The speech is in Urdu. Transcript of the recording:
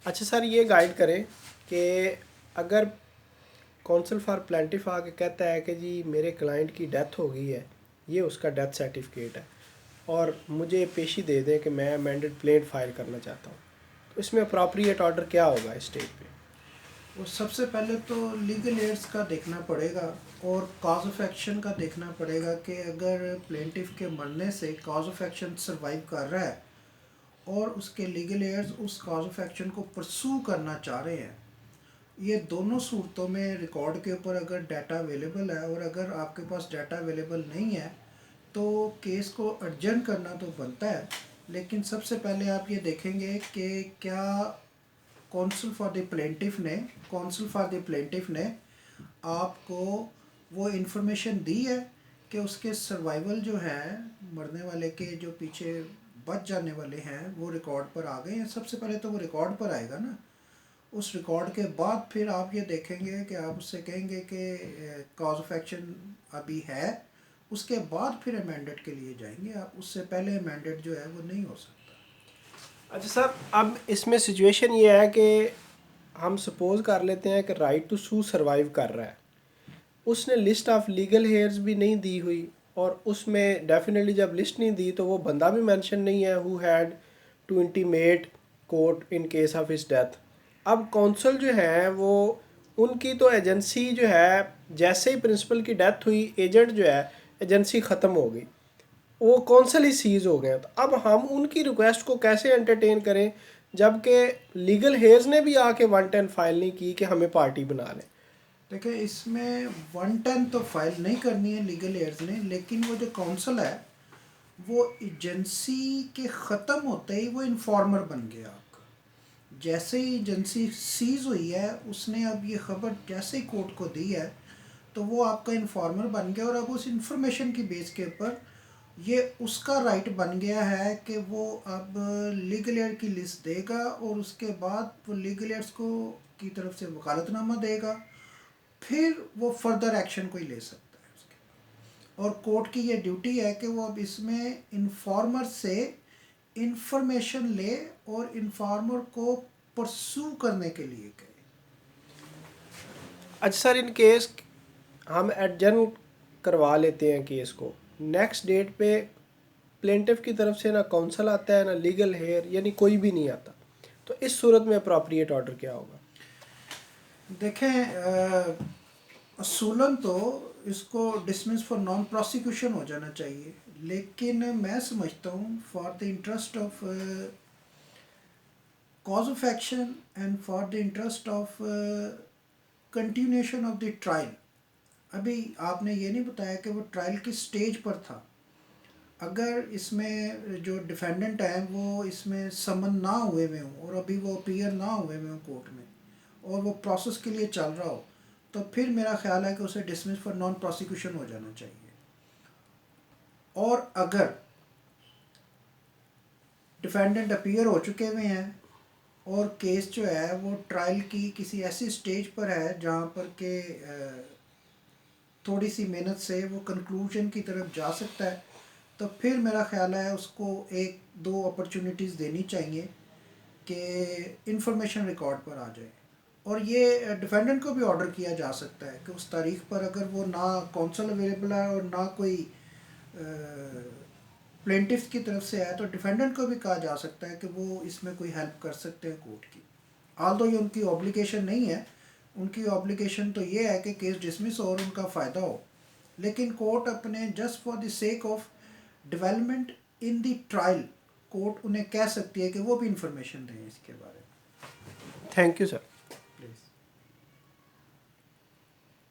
اچھا سر، یہ گائیڈ کریں کہ اگر کونسل فار پلینٹف آ کے کہتا ہے کہ جی میرے کلائنٹ کی ڈیتھ ہو گئی ہے، یہ اس کا ڈیتھ سرٹیفکیٹ ہے، اور مجھے پیشی دے دیں کہ میں امینڈڈ پلین فائل کرنا چاہتا ہوں، تو اس میں اپروپریٹ آرڈر کیا ہوگا اس اسٹیج پہ؟ وہ سب سے پہلے تو لیگل ایڈس کا دیکھنا پڑے گا اور کاز آف ایکشن کا دیکھنا پڑے گا کہ اگر پلینٹف کے مرنے سے کاز آف ایکشن سروائیو کر رہا ہے اور اس کے لیگل ایڈز اس کاز آف ایکشن کو پرسو کرنا چاہ رہے ہیں، یہ دونوں صورتوں میں ریکارڈ کے اوپر اگر ڈیٹا اویلیبل ہے، اور اگر آپ کے پاس ڈیٹا اویلیبل نہیں ہے تو کیس کو ارجنٹ کرنا تو بنتا ہے، لیکن سب سے پہلے آپ یہ دیکھیں گے کہ کیا کونسل فار دی پلینٹف نے آپ کو وہ انفارمیشن دی ہے کہ اس کے سروائیول جو ہے، مرنے والے کے جو پیچھے بچ جانے والے ہیں وہ ریکارڈ پر آ گئے ہیں۔ سب سے پہلے تو وہ ریکارڈ پر آئے گا نا، اس ریکارڈ کے بعد پھر آپ یہ دیکھیں گے کہ آپ اس سے کہیں گے کہ کاز آف ایکشن ابھی ہے، اس کے بعد پھر امینڈڈ کے لیے جائیں گے آپ، اس سے پہلے امینڈڈ جو ہے وہ نہیں ہو سکتا۔ اچھا سر، اب اس میں سچویشن یہ ہے کہ ہم سپوز کر لیتے ہیں کہ رائٹ ٹو سو سروائیو کر رہا ہے، اس نے لسٹ آف لیگل ہیئرز بھی نہیں دی ہوئی، اور اس میں ڈیفینیٹلی جب لسٹ نہیں دی تو وہ بندہ بھی مینشن نہیں ہے who had to intimate court in case of his death. اب کونسل جو ہیں وہ ان کی تو ایجنسی جو ہے، جیسے ہی پرنسپل کی ڈیتھ ہوئی ایجنٹ جو ہے ایجنسی ختم ہو گئی، وہ کونسل ہی سیز ہو گئے، تو اب ہم ان کی ریکویسٹ کو کیسے انٹرٹین کریں جب کہ لیگل ہیئرز نے بھی آ کے 110 فائل نہیں کی کہ ہمیں پارٹی بنا لیں؟ دیکھیں اس میں 110 تو فائل نہیں کرنی ہے لیگل ایئرز نے، لیکن وہ جو کونسل ہے وہ ایجنسی کے ختم ہوتے ہی وہ انفارمر بن گیا آپ کا۔ جیسے ہی ایجنسی سیز ہوئی ہے، اس نے اب یہ خبر جیسے ہی کورٹ کو دی ہے تو وہ آپ کا انفارمر بن گیا، اور اب اس انفارمیشن کی بیس کے اوپر یہ اس کا رائٹ بن گیا ہے کہ وہ اب لیگل ایڈ کی لسٹ دے گا، اور اس کے بعد وہ لیگل ایڈس کو کی طرف سے وکالت نامہ دے گا، پھر وہ فردر ایکشن کوئی لے سکتا ہے اس کے بعد۔ اور کورٹ کی یہ ڈیوٹی ہے کہ وہ اب اس میں انفارمر سے انفارمیشن لے اور انفارمر کو پرسو کرنے کے لیے کہے۔ اچھا سر، ان کیس ہم ایڈجن کروا لیتے ہیں کیس کو، نیکسٹ ڈیٹ پہ پلینٹف کی طرف سے نہ کونسل آتا ہے نہ لیگل ہیئر، یعنی کوئی بھی نہیں آتا، تو اس صورت میں اپروپریٹ آرڈر کیا ہوگا؟ دیکھیں اصولاً تو اس کو ڈسمس فار نان پروسیکیوشن ہو جانا چاہیے، لیکن میں سمجھتا ہوں for the interest of cause of action and for the interest of continuation of the trial۔ ابھی آپ نے یہ نہیں بتایا کہ وہ ٹرائل کی سٹیج پر تھا، اگر اس میں جو ڈیفینڈنٹ ہیں وہ اس میں سمن نہ ہوئے ہوئے ہوں اور ابھی وہ اپیئر نہ ہوئے ہوئے ہوں کورٹ میں، اور وہ پروسیس کے لیے چل رہا ہو، تو پھر میرا خیال ہے کہ اسے ڈسمس فار نان پروسیکیوشن ہو جانا چاہیے۔ اور اگر ڈیفینڈنٹ اپیئر ہو چکے ہوئے ہیں اور کیس جو ہے وہ ٹرائل کی کسی ایسی سٹیج پر ہے جہاں پر کہ تھوڑی سی محنت سے وہ کنکلوژن کی طرف جا سکتا ہے، تو پھر میرا خیال ہے اس کو ایک دو اپرچونیٹیز دینی چاہیے کہ انفارمیشن ریکارڈ پر آ جائے، اور یہ ڈیفینڈنٹ کو بھی آرڈر کیا جا سکتا ہے کہ اس تاریخ پر اگر وہ نہ کونسل اویلیبل ہے اور نہ کوئی پلینٹف کی طرف سے ہے، تو ڈیفینڈنٹ کو بھی کہا جا سکتا ہے کہ وہ اس میں کوئی ہیلپ کر سکتے ہیں کورٹ کی، آل دو یہ ان کی اوبلیگیشن نہیں ہے۔ ان کی اوبلیگیشن تو یہ ہے کہ کیس ڈسمس ہو اور ان کا فائدہ ہو، لیکن کورٹ اپنے just for the sake of development in the trial, court انہیں کہہ سکتی ہے کہ وہ بھی انفارمیشن دیں اس کے بارے میں۔ Thank you sir.